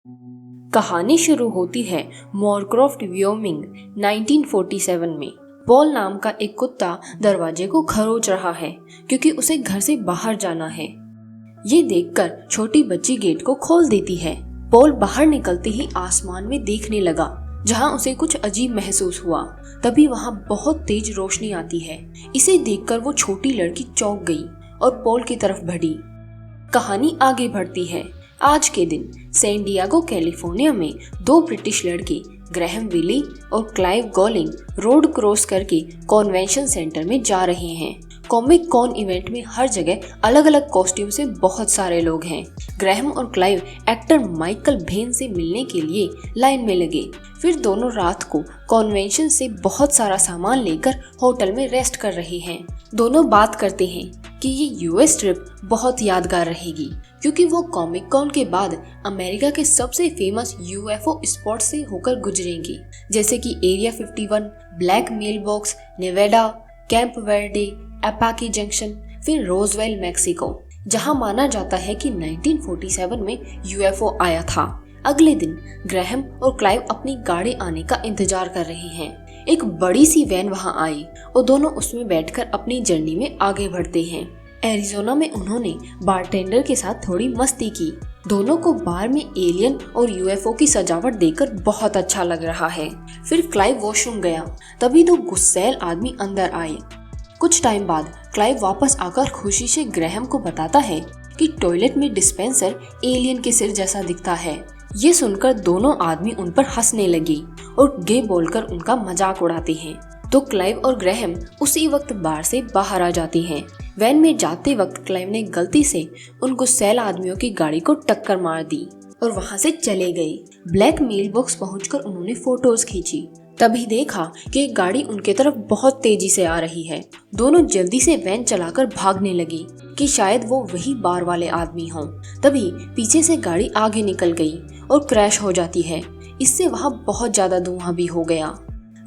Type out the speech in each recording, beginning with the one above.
कहानी शुरू होती है मॉरक्रॉफ्ट व्योमिंग 1947 में। पॉल नाम का एक कुत्ता दरवाजे को खरोच रहा है क्योंकि उसे घर से बाहर जाना है। ये देखकर छोटी बच्ची गेट को खोल देती है। पॉल बाहर निकलते ही आसमान में देखने लगा जहां उसे कुछ अजीब महसूस हुआ। तभी वहां बहुत तेज रोशनी आती है। इसे देखकर वो छोटी लड़की चौंक गई और पॉल की तरफ बढ़ी। कहानी आगे बढ़ती है। आज के दिन सैन डिएगो कैलिफोर्निया में दो ब्रिटिश लड़के ग्रैहम विली और क्लाइव गोलिंग रोड क्रॉस करके कॉन्वेंशन सेंटर में जा रहे हैं। कॉमिक कॉन इवेंट में हर जगह अलग अलग कॉस्ट्यूम से बहुत सारे लोग हैं। ग्रैहम और क्लाइव एक्टर माइकल भेन से मिलने के लिए लाइन में लगे। फिर दोनों रात को कॉन्वेंशन से बहुत सारा सामान लेकर होटल में रेस्ट कर रहे हैं। दोनों बात करते हैं कि ये यूएस ट्रिप बहुत यादगार रहेगी क्योंकि वो कॉमिक कॉन के बाद अमेरिका के सबसे फेमस यूएफओ स्पॉट से होकर गुजरेंगी, जैसे कि area 51, black mail box, Nevada, camp Verde, Apache junction, फिर रोजवेल मैक्सिको, जहां माना जाता है कि 1947 में यूएफओ आया था। अगले दिन ग्रैहम और क्लाइव अपनी गाड़ी आने का इंतजार कर रहे हैं। एक बड़ी सी वैन वहां आई और दोनों उसमें बैठकर अपनी जर्नी में आगे बढ़ते हैं। एरिजोना में उन्होंने बारटेंडर के साथ थोड़ी मस्ती की। दोनों को बार में एलियन और यूएफओ की सजावट देखकर बहुत अच्छा लग रहा है। फिर क्लाइव वॉशरूम गया, तभी दो गुस्सैल आदमी अंदर आए। कुछ टाइम बाद क्लाइव वापस आकर खुशी से ग्रैहम को बताता है कि टॉयलेट में डिस्पेंसर एलियन के सिर जैसा दिखता है। ये सुनकर दोनों आदमी उन पर हंसने लगे और गे बोलकर उनका मजाक उड़ाते हैं। तो क्लाइव और ग्रैहम उसी वक्त बार से बाहर आ जाते हैं। वैन में जाते वक्त क्लाइव ने गलती से उन गुस्सैल आदमियों की गाड़ी को टक्कर मार दी और वहां से चले गए। ब्लैक मेल बॉक्स पहुंचकर उन्होंने फोटोज खींची। तभी देखा कि एक गाड़ी उनके तरफ बहुत तेजी से आ रही है। दोनों जल्दी से वैन चलाकर भागने लगी कि शायद वो वही बार वाले आदमी हों। तभी पीछे से गाड़ी आगे निकल गई और क्रैश हो जाती है। इससे वहां बहुत ज्यादा धुआं भी हो गया।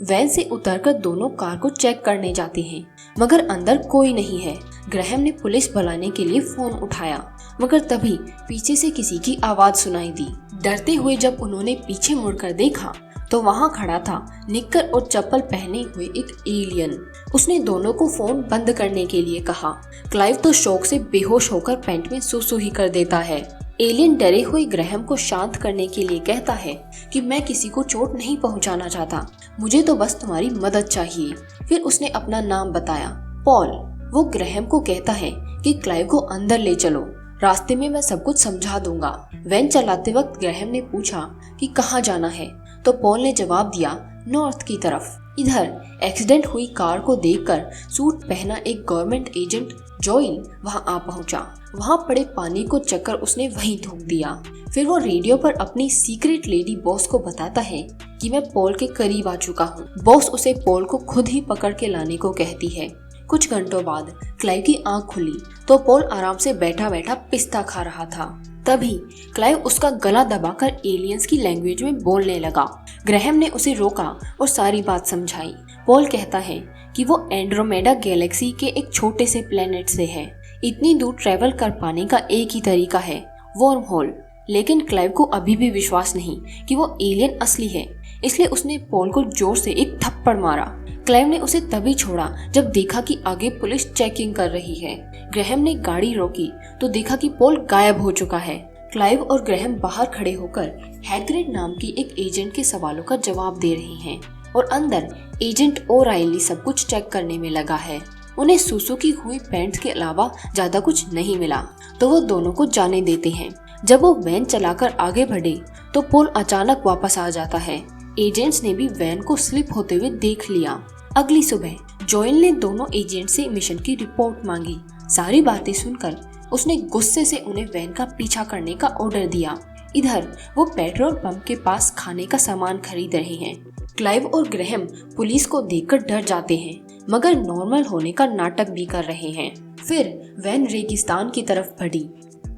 वैन से उतरकर दोनों कार को चेक करने जाते हैं, मगर अंदर कोई नहीं है। ग्रैहम ने पुलिस बुलाने के लिए फोन उठाया, मगर तभी पीछे से किसी की आवाज सुनाई दी। डरते हुए जब उन्होंने पीछे मुड़कर देखा तो वहां खड़ा था निक्कर और चप्पल पहने हुए एक एलियन। उसने दोनों को फोन बंद करने के लिए कहा। क्लाइव तो शौक से बेहोश होकर पैंट में सुसु ही कर देता है। एलियन डरे हुए ग्रैहम को शांत करने के लिए कहता है कि मैं किसी को चोट नहीं पहुंचाना चाहता, मुझे तो बस तुम्हारी मदद चाहिए। फिर उसने अपना नाम बताया, पॉल। वो ग्रैहम को कहता है कि क्लाइव को अंदर ले चलो, रास्ते में मैं सब कुछ समझा दूंगा। वैन चलाते वक्त ग्रैहम ने पूछा कि कहाँ जाना है, तो पॉल ने जवाब दिया, नॉर्थ की तरफ। इधर एक्सीडेंट हुई कार को देखकर सूट पहना एक गवर्नमेंट एजेंट जॉयल वहां आ पहुंचा। वहां पड़े पानी को चक्कर उसने वहीं थूक दिया। फिर वो रेडियो पर अपनी सीक्रेट लेडी बॉस को बताता है कि मैं पॉल के करीब आ चुका हूँ। बॉस उसे पॉल को खुद ही पकड़ के लाने को कहती है। कुछ घंटों बाद क्लाइव की आंख खुली तो पॉल आराम से बैठा बैठा पिस्ता खा रहा था। तभी क्लाइव उसका गला दबाकर एलियंस की लैंग्वेज में बोलने लगा। ग्रैहम ने उसे रोका और सारी बात समझाई। पॉल कहता है कि वो एंड्रोमेडा गैलेक्सी के एक छोटे से प्लेनेट से है। इतनी दूर ट्रेवल कर पाने का एक ही तरीका है, वर्म होल। लेकिन क्लाइव को अभी भी विश्वास नहीं कि वो एलियन असली है, इसलिए उसने पॉल को जोर से एक थप्पड़ मारा। क्लाइव ने उसे तभी छोड़ा जब देखा कि आगे पुलिस चेकिंग कर रही है। ग्रैहम ने गाड़ी रोकी तो देखा कि पॉल गायब हो चुका है। क्लाइव और ग्रैहम बाहर खड़े होकर हैग्रिड नाम की एक एजेंट के सवालों का जवाब दे रहे हैं और अंदर एजेंट ओराइली सब कुछ चेक करने में लगा है। उन्हें सुसु की हुई पैंट के अलावा ज्यादा कुछ नहीं मिला, तो वो दोनों को जाने देते हैं। जब वो वैन चलाकर आगे बढ़े तो पॉल अचानक वापस आ जाता है। एजेंट्स ने भी वैन को स्लिप होते हुए देख लिया। अगली सुबह जॉयल ने दोनों एजेंट से मिशन की रिपोर्ट मांगी। सारी बातें सुनकर उसने गुस्से से उन्हें वैन का पीछा करने का ऑर्डर दिया। इधर वो पेट्रोल पंप के पास खाने का सामान खरीद रहे हैं। क्लाइव और ग्रैहम पुलिस को देखकर डर जाते हैं, मगर नॉर्मल होने का नाटक भी कर रहे हैं। फिर वैन रेगिस्तान की तरफ बढ़ी।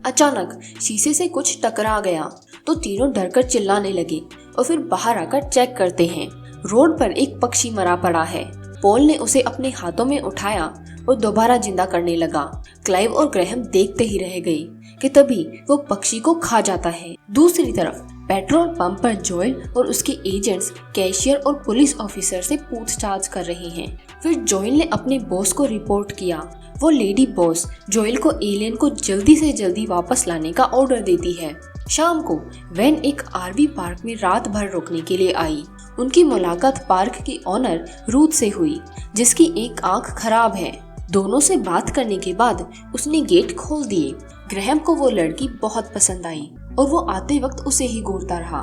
अचानक शीशे से कुछ टकरा गया तो तीनों डरकर चिल्लाने लगे और फिर बाहर आकर चेक करते हैं। रोड पर एक पक्षी मरा पड़ा है। पॉल ने उसे अपने हाथों में उठाया और दोबारा जिंदा करने लगा। क्लाइव और ग्रैहम देखते ही रह गए कि तभी वो पक्षी को खा जाता है। दूसरी तरफ पेट्रोल पंप पर जोएल और उसके एजेंट्स कैशियर और पुलिस ऑफिसर से पूछताछ कर रहे हैं। फिर जोएल ने अपने बॉस को रिपोर्ट किया। वो लेडी बॉस जोएल को एलियन को जल्दी से जल्दी वापस लाने का ऑर्डर देती है। शाम को वैन एक आरवी पार्क में रात भर रुकने के लिए आई। उनकी मुलाकात पार्क की ऑनर रूथ से हुई, जिसकी एक आंख खराब है। दोनों से बात करने के बाद उसने गेट खोल दिए। ग्रैहम को वो लड़की बहुत पसंद आई और वो आते वक्त उसे ही घूरता रहा।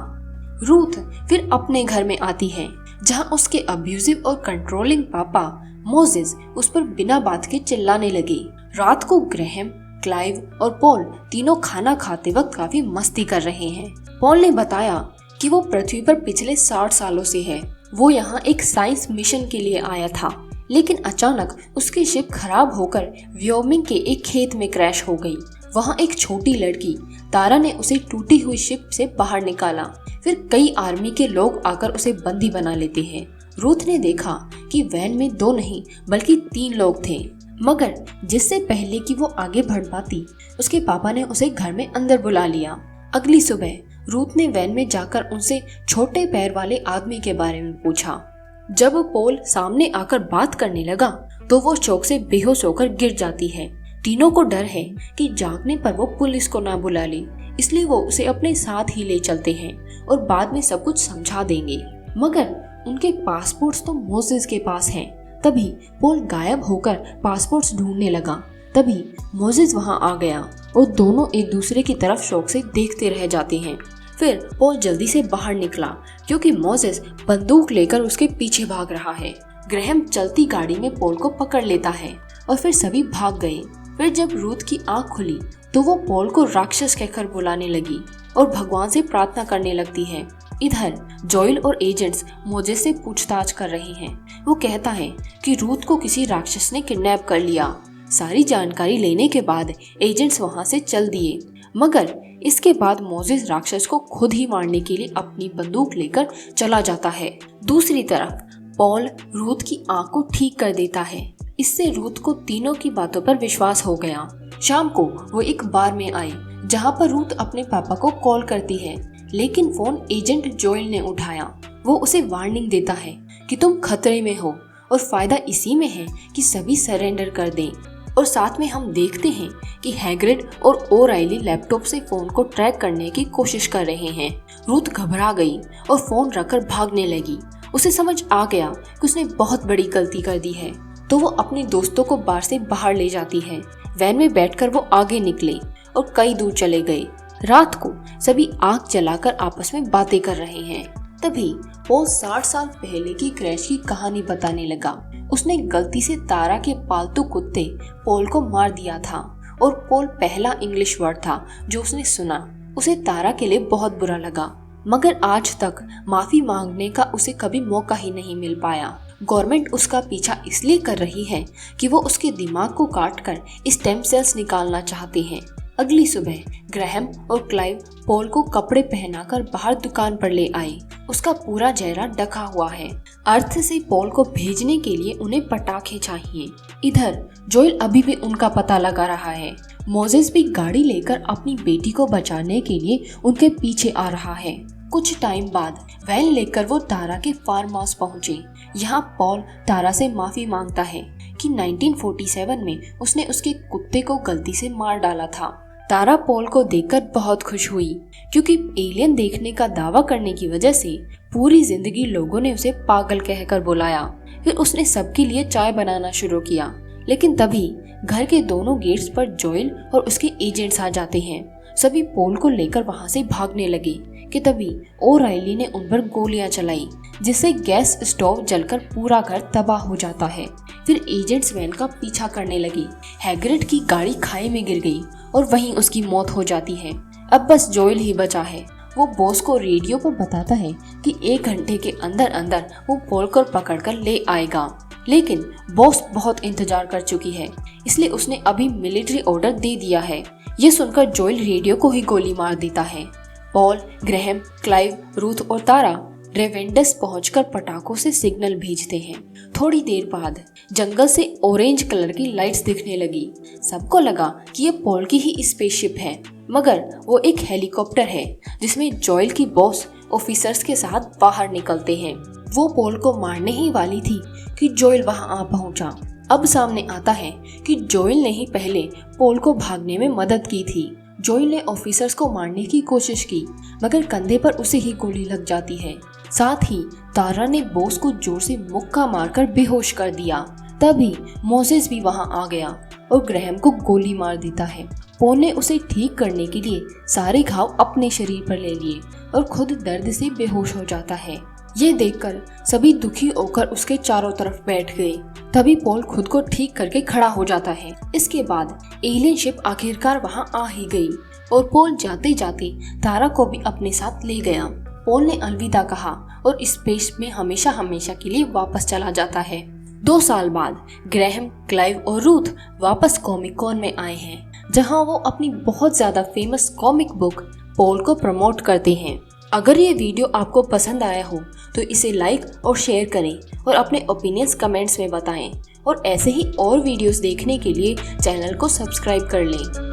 रूथ फिर अपने घर में आती है, जहां उसके अब्यूजिव और कंट्रोलिंग पापा मोजेस उस पर बिना बात के चिल्लाने लगे। रात को ग्रैहम, क्लाइव और पॉल तीनों खाना खाते वक्त काफी मस्ती कर रहे हैं। पॉल ने बताया कि वो पृथ्वी पर पिछले 60 सालों से है। वो यहाँ एक साइंस मिशन के लिए आया था, लेकिन अचानक उसकी शिप खराब होकर व्योमिंग के एक खेत में क्रैश हो गई। वहाँ एक छोटी लड़की तारा ने उसे टूटी हुई शिप से बाहर निकाला। फिर कई आर्मी के लोग आकर उसे बंदी बना लेते हैं। रूथ ने देखा कि वैन में 2 नहीं बल्कि 3 लोग थे, मगर जिससे पहले कि वो आगे बढ़ पाती, उसके पापा ने उसे घर में अंदर बुला लिया। अगली सुबह रूथ ने वैन में जाकर उनसे छोटे पैर वाले आदमी के बारे में पूछा। जब पॉल सामने आकर बात करने लगा तो वो शौक से बेहोश होकर गिर जाती है। तीनों को डर है कि जागने पर वो पुलिस को ना बुला ले, इसलिए वो उसे अपने साथ ही ले चलते हैं और बाद में सब कुछ समझा देंगे। मगर उनके पासपोर्ट्स तो मोजेस के पास हैं। तभी पॉल गायब होकर पासपोर्ट्स ढूंढने लगा। तभी मोजेस वहां आ गया और दोनों एक दूसरे की तरफ शौक से देखते रह जाते हैं। फिर पॉल जल्दी से बाहर निकला क्योंकि मोजेस बंदूक लेकर उसके पीछे भाग रहा है। ग्रैहम चलती गाड़ी में पॉल को पकड़ लेता है और फिर सभी भाग गए। फिर जब रूथ की आंख खुली तो वो पॉल को राक्षस कहकर बुलाने लगी और भगवान से प्रार्थना करने लगती है। इधर जोएल और एजेंट्स मोजेस से पूछताछ कर रहे हैं। वो कहता है कि रूथ को किसी राक्षस ने किडनैप कर लिया। सारी जानकारी लेने के बाद एजेंट्स वहां से चल दिए, मगर इसके बाद मोजेस राक्षस को खुद ही मारने के लिए अपनी बंदूक लेकर चला जाता है। दूसरी तरफ पॉल रूथ की आंख को ठीक कर देता है। इससे रूथ को तीनों की बातों पर विश्वास हो गया। शाम को वो एक बार में आई, जहां पर रूथ अपने पापा को कॉल करती है, लेकिन फोन एजेंट जोएल ने उठाया। वो उसे वार्निंग देता है कि तुम खतरे में हो और फायदा इसी में है कि सभी सरेंडर कर दें। और साथ में हम देखते हैं कि हैग्रिड और ओराइली लैपटॉप से फोन को ट्रैक करने की कोशिश कर रहे हैं। रूथ घबरा गई और फोन रखकर भागने लगी। उसे समझ आ गया कि उसने बहुत बड़ी गलती कर दी है, तो वो अपने दोस्तों को बार से बाहर ले जाती है। वैन में बैठकर वो आगे निकले और कई दूर चले गए। रात को सभी आग जलाकर आपस में बातें कर रहे हैं। तभी पॉल 60 साल पहले की क्रैश की कहानी बताने लगा। उसने गलती से तारा के पालतू कुत्ते पॉल को मार दिया था और पॉल पहला इंग्लिश वर्ड था जो उसने सुना। उसे तारा के लिए बहुत बुरा लगा, मगर आज तक माफी मांगने का उसे कभी मौका ही नहीं मिल पाया। गवर्नमेंट उसका पीछा इसलिए कर रही है कि वो उसके दिमाग को काटकर स्टेम सेल्स निकालना चाहते हैं। अगली सुबह ग्रैहम और क्लाइव पॉल को कपड़े पहनाकर बाहर दुकान पर ले आए। उसका पूरा चेहरा ढका हुआ है। अर्थ से पॉल को भेजने के लिए उन्हें पटाखे चाहिए। इधर जोएल अभी भी उनका पता लगा रहा है। मोजेस भी गाड़ी लेकर अपनी बेटी को बचाने के लिए उनके पीछे आ रहा है। कुछ टाइम बाद वैन लेकर वो तारा के फार्म हाउस पहुँचे। यहाँ पॉल तारा से माफी मांगता है कि 1947 में उसने उसके कुत्ते को गलती से मार डाला था। तारा पॉल को देखकर बहुत खुश हुई क्योंकि एलियन देखने का दावा करने की वजह से पूरी जिंदगी लोगों ने उसे पागल कहकर बुलाया। फिर उसने सबके लिए चाय बनाना शुरू किया, लेकिन तभी घर के दोनों गेट्स पर जोएल और उसके एजेंट्स आ जाते हैं। सभी पॉल को लेकर वहां से भागने लगे कि तभी ओराइली ने उन पर गोलियां चलाई, जिससे गैस स्टोव जलकर पूरा घर तबाह हो जाता है। फिर एजेंट्स वैन का पीछा करने लगी। हैग्रिड की गाड़ी खाई में गिर गई और वहीं उसकी मौत हो जाती है। अब बस जोएल ही बचा है। वो बॉस को रेडियो पर बताता है कि 1 घंटे के अंदर अंदर वो पॉल को पकड़कर ले आएगा, लेकिन बॉस बहुत इंतजार कर चुकी है, इसलिए उसने अभी मिलिट्री ऑर्डर दे दिया है। ये सुनकर जोएल रेडियो को ही गोली मार देता है। पॉल, ग्रैहम, क्लाइव, रूथ और तारा रेवेंडस पहुंचकर पटाखों से सिग्नल भेजते हैं। थोड़ी देर बाद जंगल से ऑरेंज कलर की लाइट्स दिखने लगी। सबको लगा कि ये पॉल की ही स्पेसशिप है। मगर वो एक हेलीकॉप्टर है जिसमें जॉयल की बॉस ऑफिसर्स के साथ बाहर निकलते हैं। वो पॉल को मारने ही वाली थी कि जॉयल वहां आ पहुंचा। अब सामने आता है कि जॉयल ने ही पहले पॉल को भागने में मदद की थी। जॉयल ने ऑफिसर्स को मारने की कोशिश की मगर कंधे पर उसे ही गोली लग जाती है। साथ ही तारा ने बॉस को जोर से मुक्का मारकर बेहोश कर दिया। तभी मोसेस भी वहां आ गया और ग्रैहम को गोली मार देता है। पॉल ने उसे ठीक करने के लिए सारे घाव अपने शरीर पर ले लिए और खुद दर्द से बेहोश हो जाता है। ये देखकर सभी दुखी होकर उसके चारों तरफ बैठ गए। तभी पॉल खुद को ठीक करके खड़ा हो जाता है। इसके बाद एलियन शिप आखिरकार वहां आ ही गई और पॉल जाते जाते तारा को भी अपने साथ ले गया। पॉल ने अलविदा कहा और स्पेस में हमेशा हमेशा के लिए वापस चला जाता है। 2 साल बाद ग्रैहम, क्लाइव और रूथ वापस कॉमिक कॉन में आए हैं, जहां वो अपनी बहुत ज्यादा फेमस कॉमिक बुक पॉल को प्रमोट करते हैं। अगर ये वीडियो आपको पसंद आया हो तो इसे लाइक और शेयर करें और अपने ओपिनियंस कमेंट्स में बताएं और ऐसे ही और वीडियोस देखने के लिए चैनल को सब्सक्राइब कर लें।